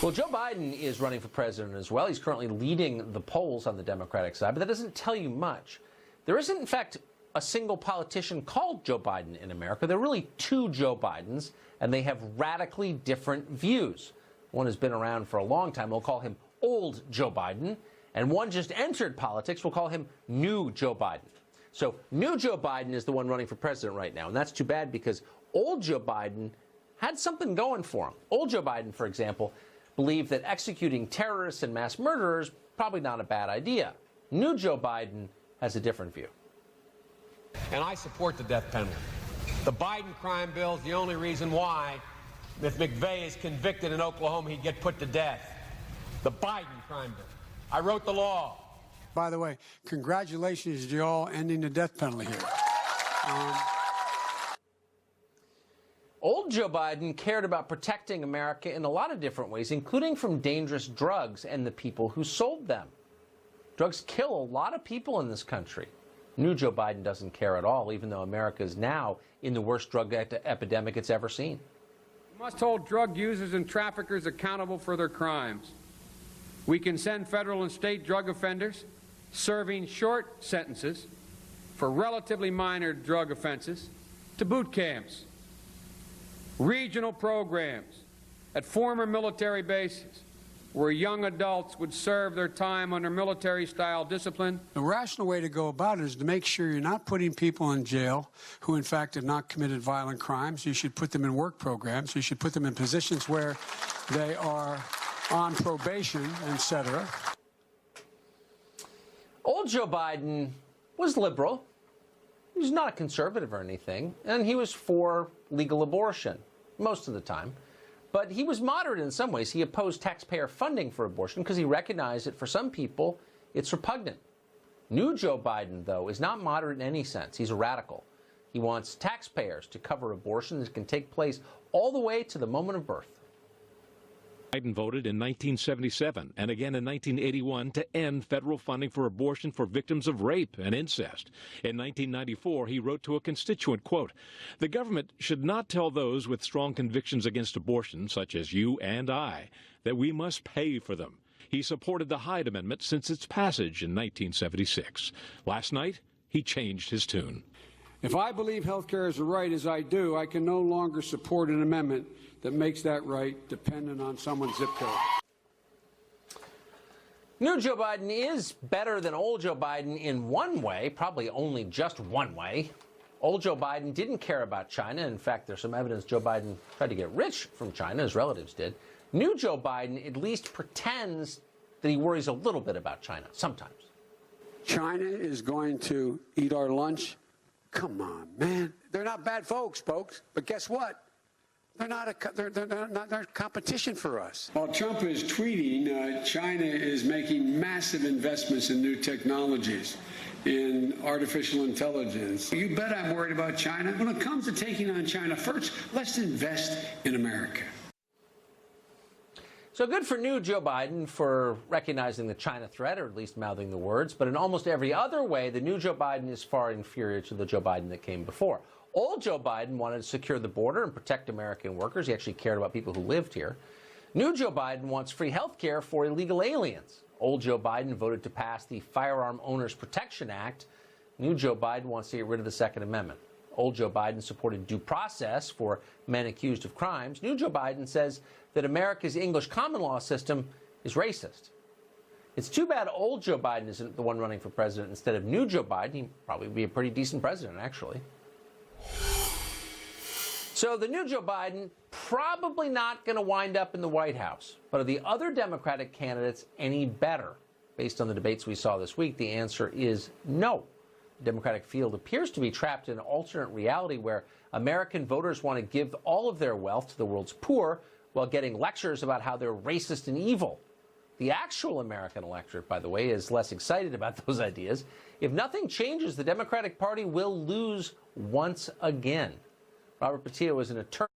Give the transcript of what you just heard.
Well, Joe Biden is running for president as well. He's currently leading the polls on the Democratic side, but that doesn't tell you much. There isn't, in fact, a single politician called Joe Biden in America. There are really two Joe Bidens, and they have radically different views. One has been around for a long time. We'll call him Old Joe Biden, and one just entered politics. We'll call him New Joe Biden. So New Joe Biden is the one running for president right now, and that's too bad because Old Joe Biden had something going for him. Old Joe Biden, for example, believed that executing terrorists and mass murderers probably not a bad idea. New Joe Biden has a different view. And I support the death penalty. The Biden crime bill is the only reason why, if McVeigh is convicted in Oklahoma, he'd get put to death. The Biden crime bill. I wrote the law. By the way, congratulations to you all ending the death penalty here. Old Joe Biden cared about protecting America in a lot of different ways, including from dangerous drugs and the people who sold them. Drugs kill a lot of people in this country. New Joe Biden doesn't care at all, even though America is now in the worst drug epidemic it's ever seen. We must hold drug users and traffickers accountable for their crimes. We can send federal and state drug offenders serving short sentences for relatively minor drug offenses to boot camps, regional programs at former military bases where young adults would serve their time under military-style discipline. The rational way to go about it is to make sure you're not putting people in jail who, in fact, have not committed violent crimes. You should put them in work programs. You should put them in positions where they are on probation, etc. Old Joe Biden was liberal. He was not a conservative or anything, and he was for legal abortion most of the time. But he was moderate in some ways. He opposed taxpayer funding for abortion because he recognized that for some people it's repugnant. New Joe Biden, though, is not moderate in any sense. He's a radical. He wants taxpayers to cover abortions that can take place all the way to the moment of birth. Biden voted in 1977 and again in 1981 to end federal funding for abortion for victims of rape and incest. In 1994, he wrote to a constituent, quote, "The government should not tell those with strong convictions against abortion, such as you and I, that we must pay for them." He supported the Hyde Amendment since its passage in 1976. Last night, he changed his tune. If I believe health care is a right, as I do, I can no longer support an amendment that makes that right dependent on someone's zip code. New Joe Biden is better than Old Joe Biden in one way, probably only just one way. Old Joe Biden didn't care about China. In fact, there's some evidence Joe Biden tried to get rich from China, his relatives did. New Joe Biden at least pretends that he worries a little bit about China, sometimes. China is going to eat our lunch? Come on, man. They're not bad folks, but guess what? They're not competition for us. While Trump is tweeting, China is making massive investments in new technologies, in artificial intelligence. You bet I'm worried about China. When it comes to taking on China first, let's invest in America. So good for New Joe Biden for recognizing the China threat, or at least mouthing the words. But in almost every other way, the new Joe Biden is far inferior to the Joe Biden that came before. Old Joe Biden wanted to secure the border and protect American workers. He actually cared about people who lived here. New Joe Biden wants free health care for illegal aliens. Old Joe Biden voted to pass the Firearm Owners Protection Act. New Joe Biden wants to get rid of the Second Amendment. Old Joe Biden supported due process for men accused of crimes. New Joe Biden says that America's English common law system is racist. It's too bad Old Joe Biden isn't the one running for president instead of New Joe Biden. He'd probably be a pretty decent president, actually. So the new Joe Biden probably not going to wind up in the White House. But are the other Democratic candidates any better? Based on the debates we saw this week, the answer is no. The Democratic field appears to be trapped in an alternate reality where American voters want to give all of their wealth to the world's poor while getting lectures about how they're racist and evil. The actual American electorate, by the way, is less excited about those ideas. If nothing changes, the Democratic Party will lose once again. Robert Petito is an attorney.